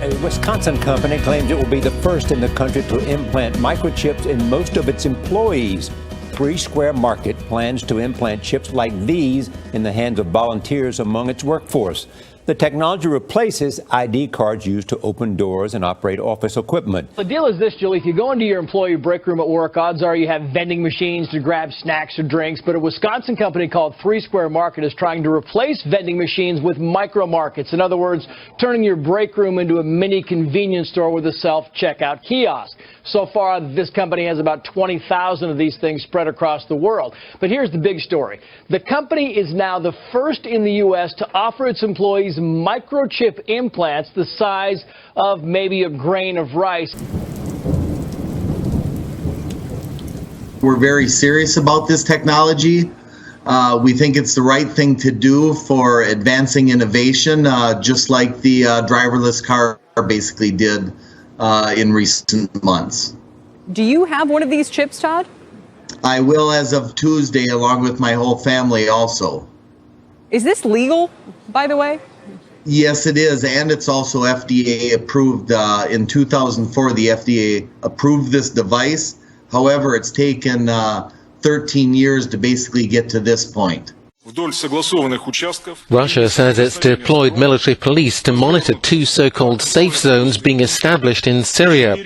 A Wisconsin company claims it will be the first in the country to implant microchips in most of its employees. 3 Square Market plans to implant chips like these in the hands of volunteers among its workforce. The technology replaces ID cards used to open doors and operate office equipment. The deal is this, Julie. If you go into your employee break room at work, odds are you have vending machines to grab snacks or drinks. But a Wisconsin company called 3 Square Market is trying to replace vending machines with micro markets. In other words, turning your break room into a mini convenience store with a self-checkout kiosk. So far, this company has about 20,000 of these things spread across the world. But here's the big story. The company is now the first in the U.S. to offer its employees microchip implants the size of maybe a grain of rice. We're very serious about this technology. We think it's the right thing to do for advancing innovation, just like the driverless car basically did in recent months. Do you have one of these chips, Todd? I will as of Tuesday, along with my whole family also. Is this legal, by the way? Yes, it is, and it's also FDA approved. In 2004, the FDA approved this device. However, it's taken 13 years to basically get to this point. Russia says it's deployed military police to monitor 2 so-called safe zones being established in Syria.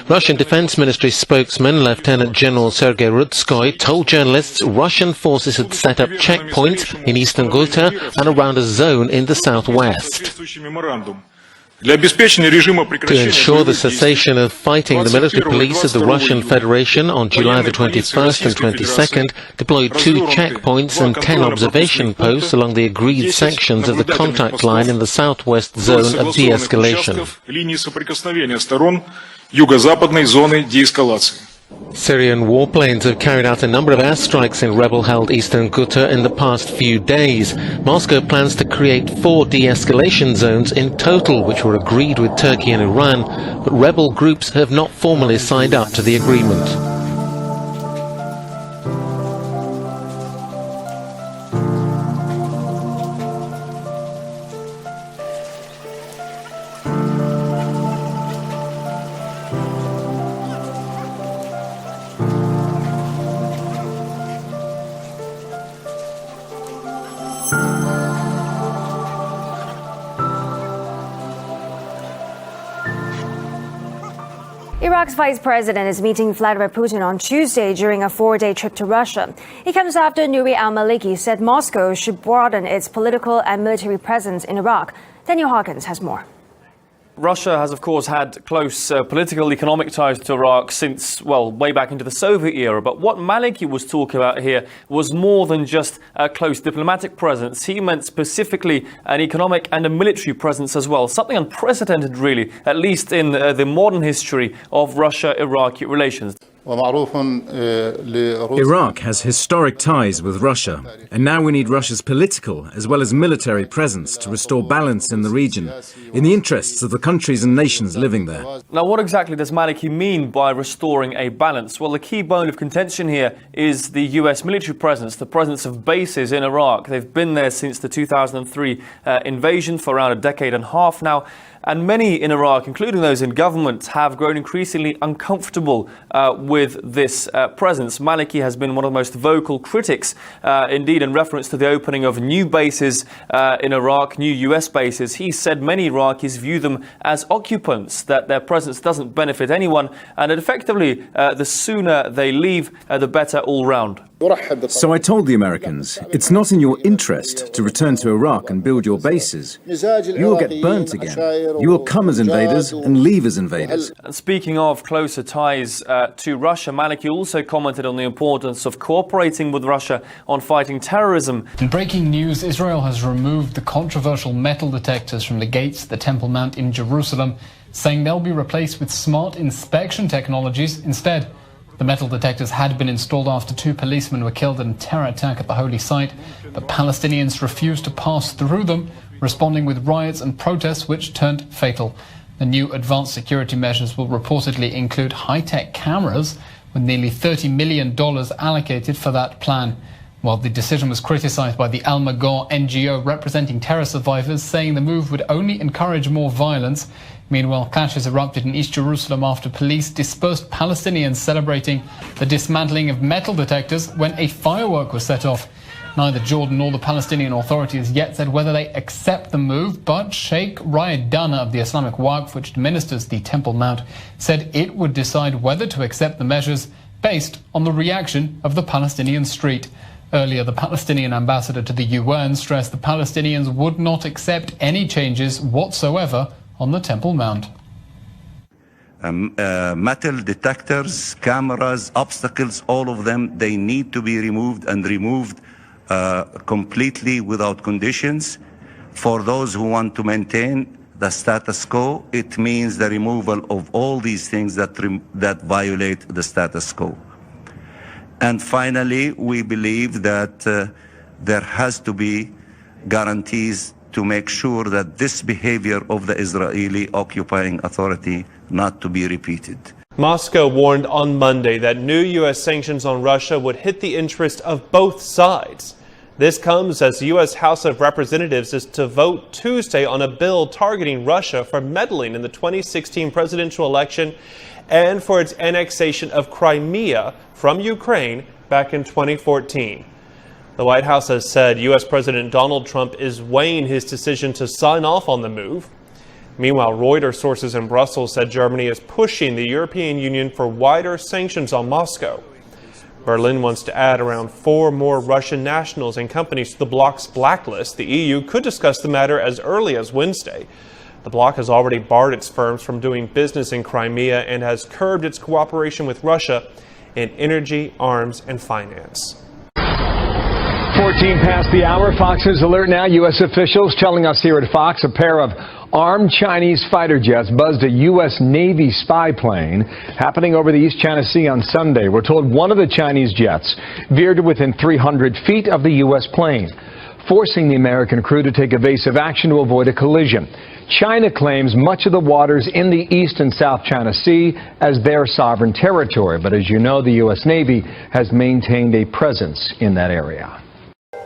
Russian Defense Ministry spokesman Lieutenant General Sergei Rudskoy told journalists Russian forces had set up checkpoints in eastern Ghouta and around a zone in the southwest. To ensure the cessation of fighting, the military police of the Russian Federation on July the 21st and 22nd deployed 2 checkpoints and 10 observation posts along the agreed sections of the contact line in the southwest zone of de-escalation. Syrian warplanes have carried out a number of airstrikes in rebel-held eastern Ghouta in the past few days. Moscow plans to create 4 de-escalation zones in total, which were agreed with Turkey and Iran, but rebel groups have not formally signed up to the agreement. Iraq's vice president is meeting Vladimir Putin on Tuesday during a 4-day trip to Russia. It comes after Nouri al-Maliki said Moscow should broaden its political and military presence in Iraq. Daniel Hawkins has more. Russia has, of course, had close political, economic ties to Iraq since, well, way back into the Soviet era. But what Maliki was talking about here was more than just a close diplomatic presence. He meant specifically an economic and a military presence as well. Something unprecedented, really, at least in the modern history of Russia-Iraqi relations. Iraq has historic ties with Russia, and now we need Russia's political as well as military presence to restore balance in the region, in the interests of the countries and nations living there. Now, what exactly does Maliki mean by restoring a balance? Well, the key bone of contention here is the US military presence, the presence of bases in Iraq. They've been there since the 2003 invasion for around a decade and a half now. And many in Iraq, including those in government, have grown increasingly uncomfortable with this presence. Maliki has been one of the most vocal critics, indeed, in reference to the opening of new bases in Iraq, new US bases. He said many Iraqis view them as occupants, that their presence doesn't benefit anyone, and that effectively the sooner they leave, the better all round. So I told the Americans, it's not in your interest to return to Iraq and build your bases. You will get burnt again. You will come as invaders and leave as invaders. And speaking of closer ties to Russia, Maliki also commented on the importance of cooperating with Russia on fighting terrorism. In breaking news, Israel has removed the controversial metal detectors from the gates of the Temple Mount in Jerusalem, saying they'll be replaced with smart inspection technologies instead. The metal detectors had been installed after 2 policemen were killed in a terror attack at the holy site, but Palestinians refused to pass through them, responding with riots and protests which turned fatal. The new advanced security measures will reportedly include high-tech cameras, with nearly $30 million allocated for that plan. Well, the decision was criticized by the Al-Maghar NGO representing terror survivors, saying the move would only encourage more violence. Meanwhile, clashes erupted in East Jerusalem after police dispersed Palestinians celebrating the dismantling of metal detectors when a firework was set off. Neither Jordan nor the Palestinian Authority has yet said whether they accept the move, but Sheikh Riyad Dana of the Islamic Waqf, which administers the Temple Mount, said it would decide whether to accept the measures based on the reaction of the Palestinian street. Earlier, the Palestinian ambassador to the UN stressed the Palestinians would not accept any changes whatsoever on the Temple Mount. Metal detectors, cameras, obstacles, all of them, they need to be removed and removed completely without conditions. For those who want to maintain the status quo, it means the removal of all these things that violate the status quo. And finally, we believe that there has to be guarantees to make sure that this behavior of the Israeli occupying authority not to be repeated. Moscow warned on Monday that new U.S. sanctions on Russia would hit the interest of both sides. This comes as the U.S. House of Representatives is to vote Tuesday on a bill targeting Russia for meddling in the 2016 presidential election and for its annexation of Crimea from Ukraine back in 2014. The White House has said U.S. President Donald Trump is weighing his decision to sign off on the move. Meanwhile, Reuters sources in Brussels said Germany is pushing the European Union for wider sanctions on Moscow. Berlin wants to add around 4 more Russian nationals and companies to the bloc's blacklist. The EU could discuss the matter as early as Wednesday. The bloc has already barred its firms from doing business in Crimea and has curbed its cooperation with Russia in energy, arms, and finance. 14 past the hour. Fox News Alert now. U.S. officials telling us here at Fox a pair of armed Chinese fighter jets buzzed a U.S. Navy spy plane happening over the East China Sea on Sunday. We're told one of the Chinese jets veered to within 300 feet of the U.S. plane, forcing the American crew to take evasive action to avoid a collision. China claims much of the waters in the East and South China Sea as their sovereign territory. But as you know, the U.S. Navy has maintained a presence in that area.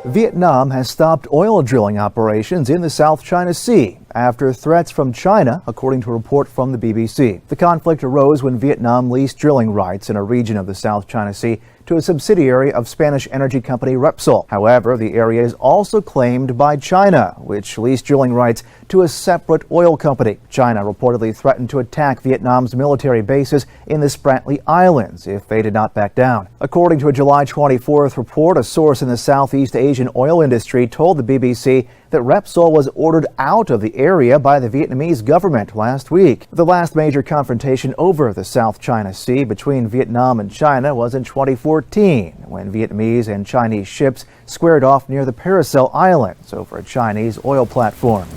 Vietnam has stopped oil drilling operations in the South China Sea after threats from China, according to a report from the BBC. The conflict arose when Vietnam leased drilling rights in a region of the South China Sea to a subsidiary of Spanish energy company Repsol. However, the area is also claimed by China, which leased drilling rights to a separate oil company. China reportedly threatened to attack Vietnam's military bases in the Spratly Islands if they did not back down. According to a July 24th report, a source in the Southeast Asian oil industry told the BBC that Repsol was ordered out of the area by the Vietnamese government last week. The last major confrontation over the South China Sea between Vietnam and China was in 2014, when Vietnamese and Chinese ships squared off near the Paracel Islands over a Chinese oil platform.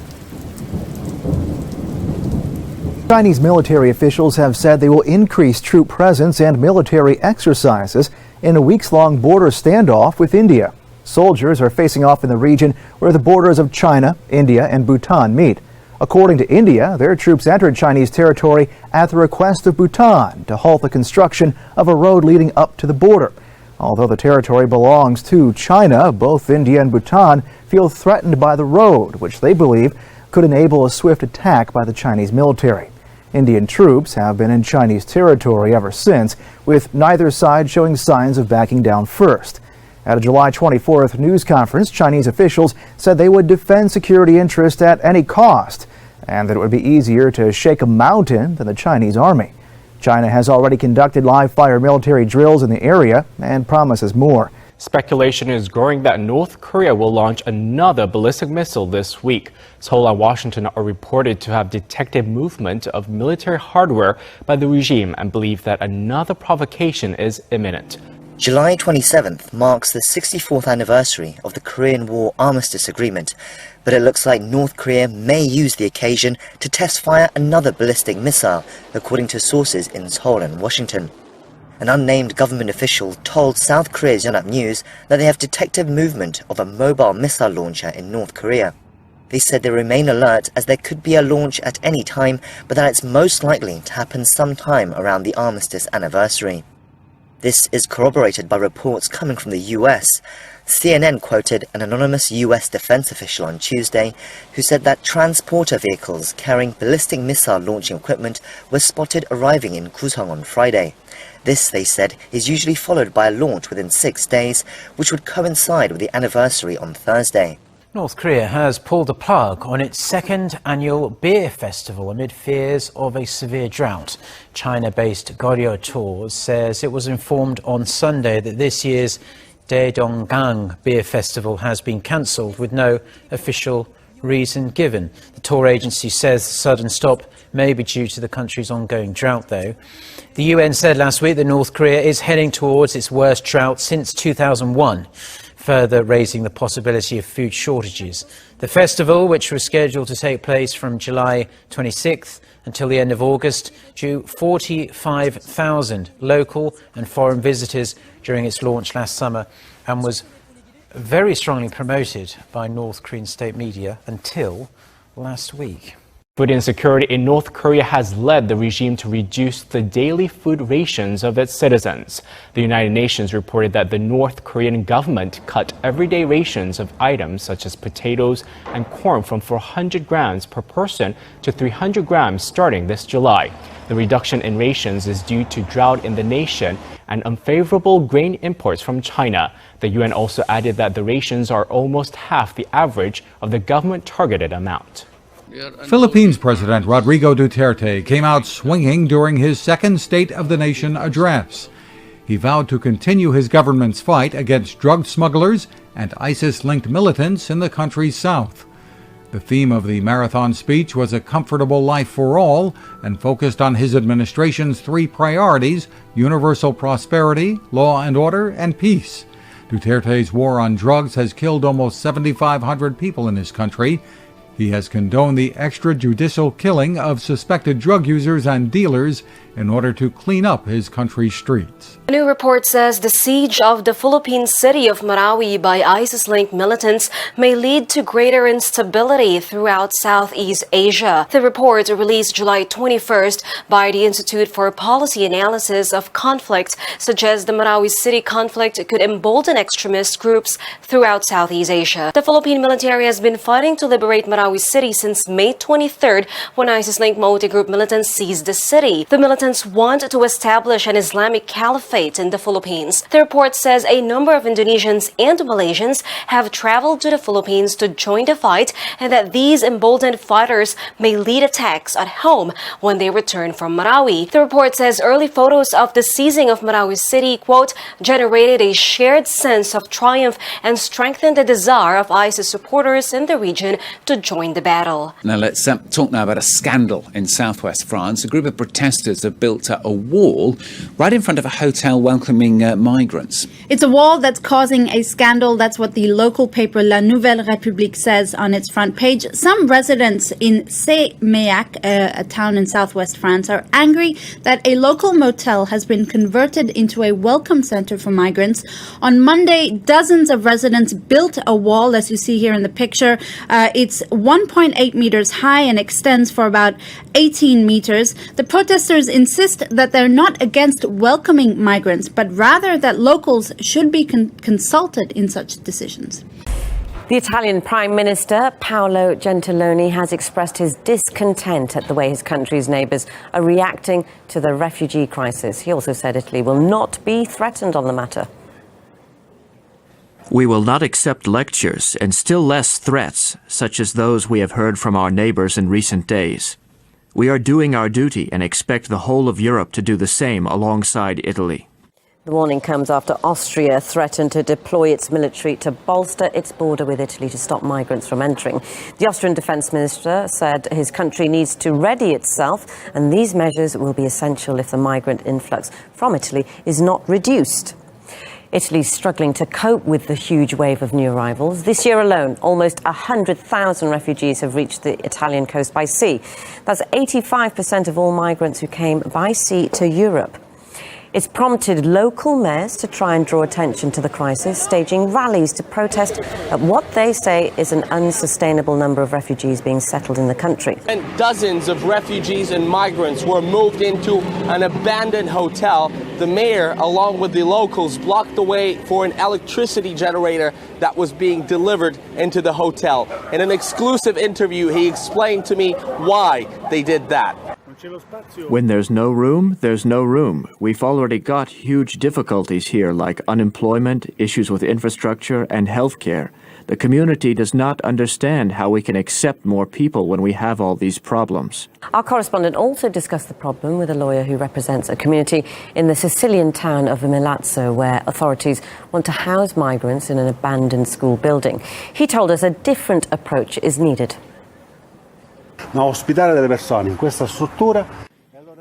Chinese military officials have said they will increase troop presence and military exercises in a weeks-long border standoff with India. Soldiers are facing off in the region where the borders of China, India, and Bhutan meet. According to India, their troops entered Chinese territory at the request of Bhutan to halt the construction of a road leading up to the border. Although the territory belongs to China, both India and Bhutan feel threatened by the road, which they believe could enable a swift attack by the Chinese military. Indian troops have been in Chinese territory ever since, with neither side showing signs of backing down first. At a July 24th news conference, Chinese officials said they would defend security interests at any cost, and that it would be easier to shake a mountain than the Chinese army. China has already conducted live-fire military drills in the area and promises more. Speculation is growing that North Korea will launch another ballistic missile this week. Seoul and Washington are reported to have detected movement of military hardware by the regime and believe that another provocation is imminent. July 27th marks the 64th anniversary of the Korean War Armistice Agreement, but it looks like North Korea may use the occasion to test-fire another ballistic missile, according to sources in Seoul and Washington. An unnamed government official told South Korea's Yonhap News that they have detected movement of a mobile missile launcher in North Korea. They said they remain alert as there could be a launch at any time, but that it's most likely to happen sometime around the armistice anniversary. This is corroborated by reports coming from the US. CNN quoted an anonymous US defense official on Tuesday who said that transporter vehicles carrying ballistic missile launching equipment were spotted arriving in Kusong on Friday. This, they said, is usually followed by a launch within 6 days, which would coincide with the anniversary on Thursday. North Korea has pulled the plug on its second annual beer festival amid fears of a severe drought. China-based Goryeo Tours says it was informed on Sunday that this year's Daedonggang Beer Festival has been cancelled with no official reason given. The tour agency says the sudden stop may be due to the country's ongoing drought, though. The UN said last week that North Korea is heading towards its worst drought since 2001, further raising the possibility of food shortages. The festival, which was scheduled to take place from July 26th until the end of August, drew 45,000 local and foreign visitors during its launch last summer and was very strongly promoted by North Korean state media until last week. Food insecurity in North Korea has led the regime to reduce the daily food rations of its citizens. The United Nations reported that the North Korean government cut everyday rations of items such as potatoes and corn from 400 grams per person to 300 grams starting this July. The reduction in rations is due to drought in the nation and unfavorable grain imports from China. The UN also added that the rations are almost half the average of the government-targeted amount. Philippines President Rodrigo Duterte came out swinging during his second State of the Nation address. He vowed to continue his government's fight against drug smugglers and ISIS-linked militants in the country's south. The theme of the marathon speech was a comfortable life for all and focused on his administration's three priorities: universal prosperity, law and order, and peace. Duterte's war on drugs has killed almost 7,500 people in his country. He has condoned the extrajudicial killing of suspected drug users and dealers in order to clean up his country's streets. A new report says the siege of the Philippine city of Marawi by ISIS-linked militants may lead to greater instability throughout Southeast Asia. The report, released July 21st by the Institute for Policy Analysis of Conflict, suggests the Marawi city conflict could embolden extremist groups throughout Southeast Asia. The Philippine military has been fighting to liberate Marawi city since May 23rd, when ISIS-linked Maute group militants seized the city. The militants want to establish an Islamic caliphate in the Philippines. The report says a number of Indonesians and Malaysians have traveled to the Philippines to join the fight, and that these emboldened fighters may lead attacks at home when they return from Marawi. The report says early photos of the seizing of Marawi city, quote, generated a shared sense of triumph and strengthened the desire of ISIS supporters in the region to join the battle. Now let's talk now about a scandal in southwest France. A group of protesters have built a wall right in front of a hotel welcoming migrants. It's a wall that's causing a scandal. That's what the local paper La Nouvelle République says on its front page. Some residents in Saint-Méac, a town in southwest France, are angry that a local motel has been converted into a welcome center for migrants. On Monday, dozens of residents built a wall, as you see here in the picture. It's 1.8 meters high and extends for about 18 meters. The protesters insist that they're not against welcoming migrants, but rather that locals should be consulted in such decisions. The Italian Prime Minister, Paolo Gentiloni, has expressed his discontent at the way his country's neighbours are reacting to the refugee crisis. He also said Italy will not be threatened on the matter. We will not accept lectures, and still less threats, such as those we have heard from our neighbours in recent days. We are doing our duty and expect the whole of Europe to do the same alongside Italy. The warning comes after Austria threatened to deploy its military to bolster its border with Italy to stop migrants from entering. The Austrian defence minister said his country needs to ready itself, and these measures will be essential if the migrant influx from Italy is not reduced. Italy's struggling to cope with the huge wave of new arrivals. This year alone, almost 100,000 refugees have reached the Italian coast by sea. That's 85% of all migrants who came by sea to Europe. It's prompted local mayors to try and draw attention to the crisis, staging rallies to protest at what they say is an unsustainable number of refugees being settled in the country. And dozens of refugees and migrants were moved into an abandoned hotel. The mayor, along with the locals, blocked the way for an electricity generator that was being delivered into the hotel. In an exclusive interview, he explained to me why they did that. When there's no room, there's no room. We've already got huge difficulties here, like unemployment, issues with infrastructure, and healthcare. The community does not understand how we can accept more people when we have all these problems. Our correspondent also discussed the problem with a lawyer who represents a community in the Sicilian town of Milazzo, where authorities want to house migrants in an abandoned school building. He told us a different approach is needed.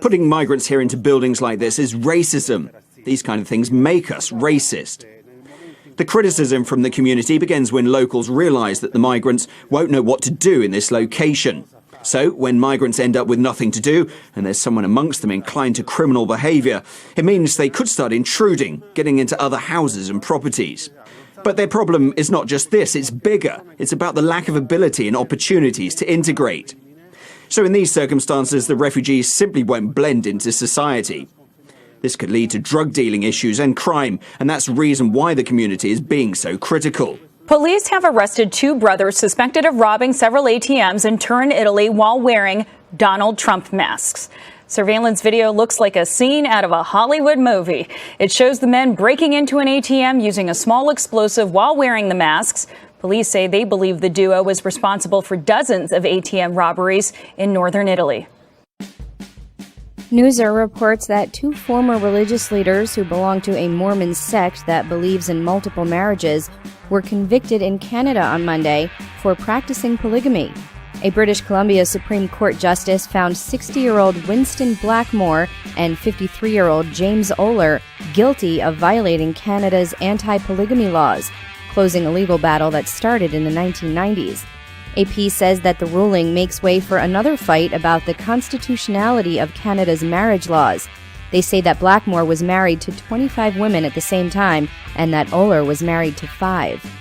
Putting migrants here into buildings like this is racism. These kind of things make us racist. The criticism from the community begins when locals realise that the migrants won't know what to do in this location. So, when migrants end up with nothing to do, and there's someone amongst them inclined to criminal behaviour, it means they could start intruding, getting into other houses and properties. But their problem is not just this, it's bigger. It's about the lack of ability and opportunities to integrate. So in these circumstances, the refugees simply won't blend into society. This could lead to drug dealing issues and crime, and that's the reason why the community is being so critical. Police have arrested two brothers suspected of robbing several ATMs in Turin, Italy, while wearing Donald Trump masks. Surveillance video looks like a scene out of a Hollywood movie. It shows the men breaking into an ATM using a small explosive while wearing the masks. Police say they believe the duo is responsible for dozens of ATM robberies in northern Italy. Newser reports that two former religious leaders who belong to a Mormon sect that believes in multiple marriages were convicted in Canada on Monday for practicing polygamy. A British Columbia Supreme Court justice found 60-year-old Winston Blackmore and 53-year-old James Oler guilty of violating Canada's anti-polygamy laws, closing a legal battle that started in the 1990s. AP says that the ruling makes way for another fight about the constitutionality of Canada's marriage laws. They say that Blackmore was married to 25 women at the same time and that Oler was married to 5.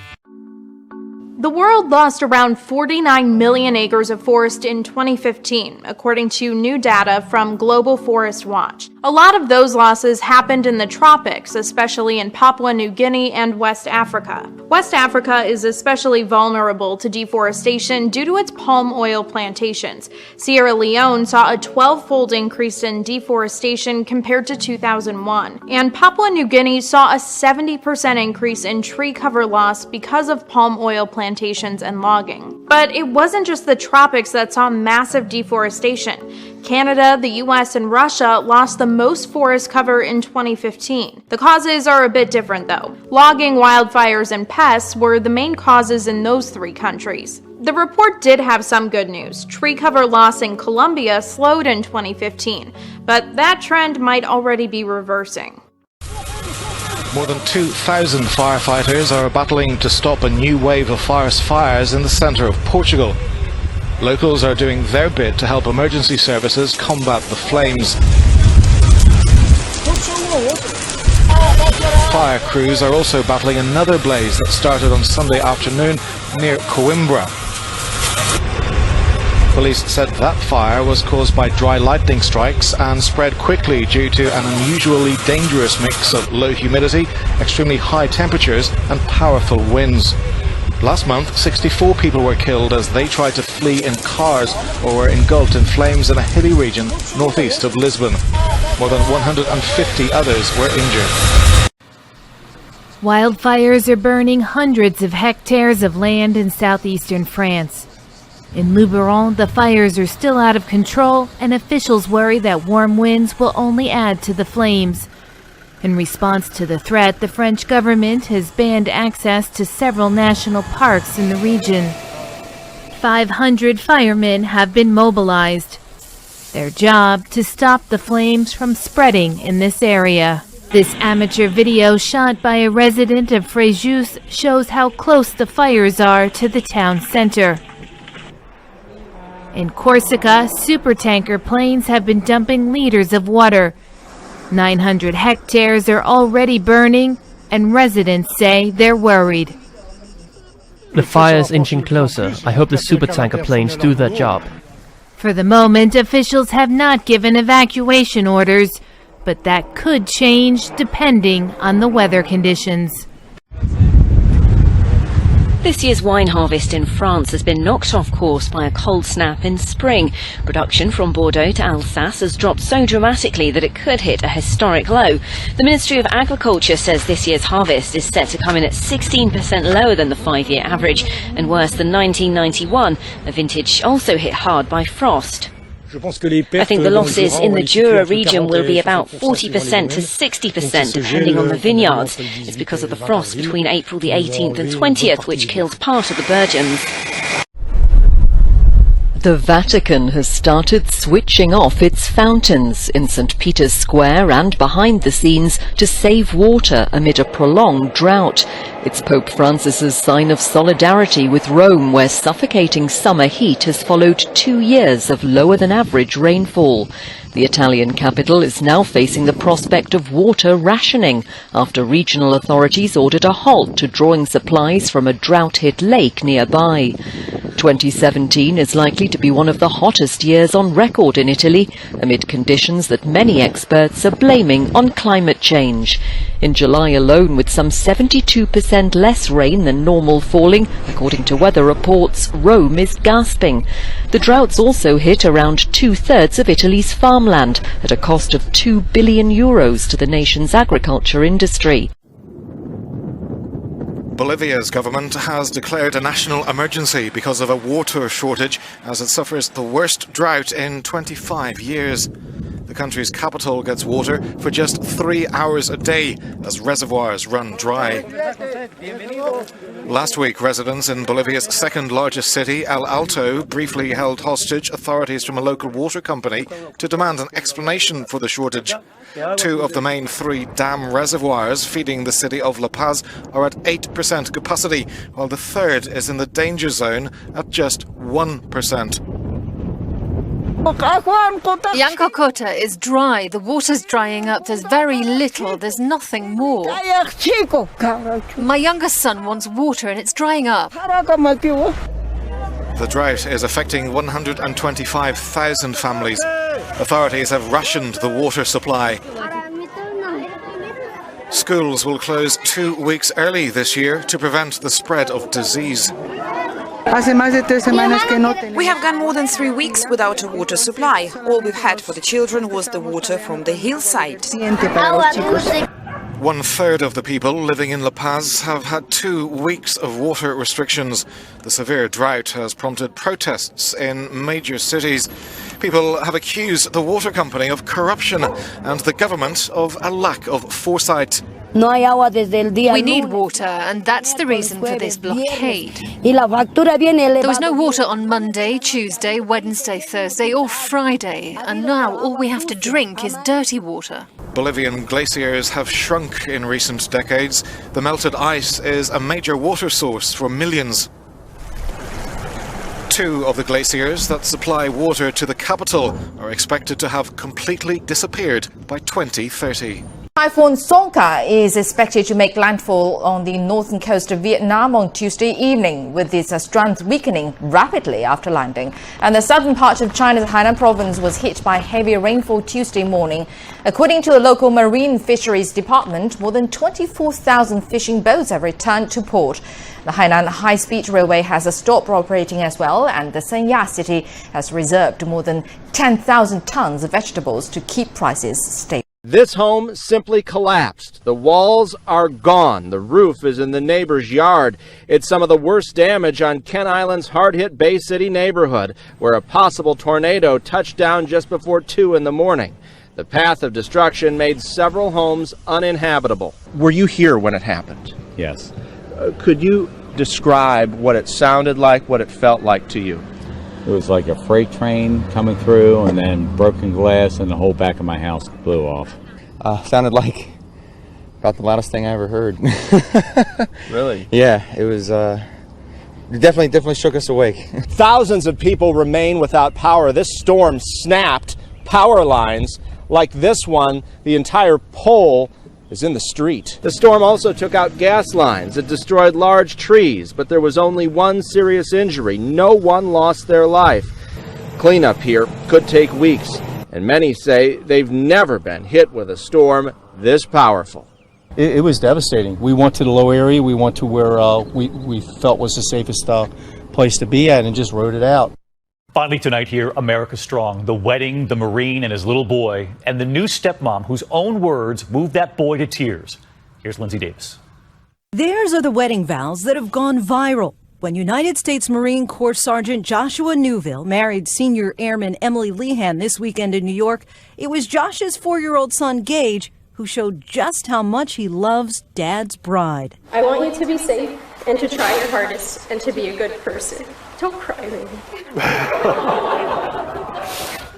The world lost around 49 million acres of forest in 2015, according to new data from Global Forest Watch. A lot of those losses happened in the tropics, especially in Papua New Guinea and West Africa. West Africa is especially vulnerable to deforestation due to its palm oil plantations. Sierra Leone saw a 12-fold increase in deforestation compared to 2001, and Papua New Guinea saw a 70% increase in tree cover loss because of palm oil plantations and logging. But it wasn't just the tropics that saw massive deforestation. Canada, the US, and Russia lost the most forest cover in 2015. The causes are a bit different though. Logging, wildfires, and pests were the main causes in those three countries. The report did have some good news. Tree cover loss in Colombia slowed in 2015, but that trend might already be reversing. More than 2,000 firefighters are battling to stop a new wave of forest fires in the centre of Portugal. Locals are doing their bit to help emergency services combat the flames. Fire crews are also battling another blaze that started on Sunday afternoon near Coimbra. Police said that fire was caused by dry lightning strikes and spread quickly due to an unusually dangerous mix of low humidity, extremely high temperatures and powerful winds. Last month, 64 people were killed as they tried to flee in cars or were engulfed in flames in a hilly region northeast of Lisbon. More than 150 others were injured. Wildfires are burning hundreds of hectares of land in southeastern France. In Luberon, the fires are still out of control, and officials worry that warm winds will only add to the flames. In response to the threat, the French government has banned access to several national parks in the region. 500 firemen have been mobilized. Their job to stop the flames from spreading in this area. This amateur video shot by a resident of Fréjus shows how close the fires are to the town center. In Corsica, supertanker planes have been dumping liters of water. 900 hectares are already burning, and residents say they're worried. The fire is inching closer. I hope the supertanker planes do their job. For the moment, officials have not given evacuation orders, but that could change depending on the weather conditions. This year's wine harvest in France has been knocked off course by a cold snap in spring. Production from Bordeaux to Alsace has dropped so dramatically that it could hit a historic low. The Ministry of Agriculture says this year's harvest is set to come in at 16% lower than the 5-year average and worse than 1991, a vintage also hit hard by frost. I think the losses in the Jura region will be about 40% to 60% depending on the vineyards. It's because of the frost between April the 18th and 20th which killed part of the burgeons. The Vatican has started switching off its fountains in St. Peter's Square and behind the scenes to save water amid a prolonged drought. It's Pope Francis's sign of solidarity with Rome, where suffocating summer heat has followed 2 years of lower than average rainfall. The Italian capital is now facing the prospect of water rationing after regional authorities ordered a halt to drawing supplies from a drought-hit lake nearby. 2017 is likely to be one of the hottest years on record in Italy, amid conditions that many experts are blaming on climate change. In July alone, with some 72% less rain than normal falling, according to weather reports, Rome is gasping. The droughts also hit around 2/3 of Italy's farmland, at a cost of €2 billion to the nation's agriculture industry. Bolivia's government has declared a national emergency because of a water shortage as it suffers the worst drought in 25 years. The country's capital gets water for just 3 hours a day as reservoirs run dry. Last week, residents in Bolivia's second largest city, El Alto, briefly held hostage authorities from a local water company to demand an explanation for the shortage. 2 of the main 3 dam reservoirs feeding the city of La Paz are at 8% capacity, while the third is in the danger zone at just 1%. Yancocota is dry. The water's drying up. There's very little. There's nothing more. My youngest son wants water and it's drying up. The drought is affecting 125,000 families. Authorities have rationed the water supply. Schools will close 2 weeks early this year to prevent the spread of disease. We have gone more than 3 weeks without a water supply. All we've had for the children was the water from the hillside. 1/3 of the people living in La Paz have had 2 weeks of water restrictions. The severe drought has prompted protests in major cities. People have accused the water company of corruption and the government of a lack of foresight. We need water, and that's the reason for this blockade. There was no water on Monday, Tuesday, Wednesday, Thursday or Friday, and now all we have to drink is dirty water. Bolivian glaciers have shrunk in recent decades. The melted ice is a major water source for millions. 2 of the glaciers that supply water to the capital are expected to have completely disappeared by 2030. Typhoon Songkar is expected to make landfall on the northern coast of Vietnam on Tuesday evening, with its strength weakening rapidly after landing. And the southern part of China's Hainan province was hit by heavy rainfall Tuesday morning. According to the local Marine Fisheries Department, more than 24,000 fishing boats have returned to port. The Hainan High-Speed Railway has stopped operating as well, and the Sanya city has reserved more than 10,000 tons of vegetables to keep prices stable. This home simply collapsed. The walls are gone. The roof is in the neighbor's yard. It's some of the worst damage on Kent Island's hard-hit Bay City neighborhood, where a possible tornado touched down just before 2 in the morning. The path of destruction made several homes uninhabitable. Were you here when it happened? Yes. Could you describe what it sounded like, what it felt like to you? It was like a freight train coming through, and then broken glass, and the whole back of my house blew off. Sounded like about the loudest thing I ever heard. Really? Yeah, it was. It definitely shook us awake. Thousands of people remain without power. This storm snapped power lines like this one, the entire pole is in the street. The storm also took out gas lines. It destroyed large trees, but there was only one serious injury. No one lost their life. Cleanup here could take weeks, and many say they've never been hit with a storm this powerful. It was devastating. We went to the low area. We went to where we felt was the safest place to be at and just rode it out. Finally tonight here, America Strong, the wedding, the Marine and his little boy, and the new stepmom whose own words moved that boy to tears. Here's Lindsay Davis. Theirs are the wedding vows that have gone viral. When United States Marine Corps Sergeant Joshua Newville married senior airman Emily Lehan this weekend in New York, it was Josh's 4-year-old son Gage who showed just how much he loves Dad's bride. I want you to be safe and to try your hardest and to be a good person. Don't cry, baby.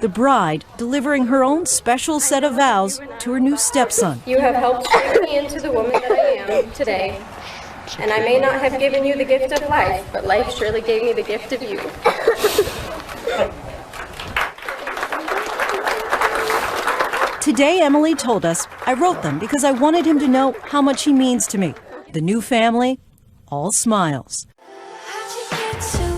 The bride delivering her own special set of vows to her new stepson. You have helped shape me into the woman that I am today. And I may not have given you the gift of life, but life surely gave me the gift of you. Today, Emily told us, I wrote them because I wanted him to know how much he means to me. The new family, all smiles. How'd you get to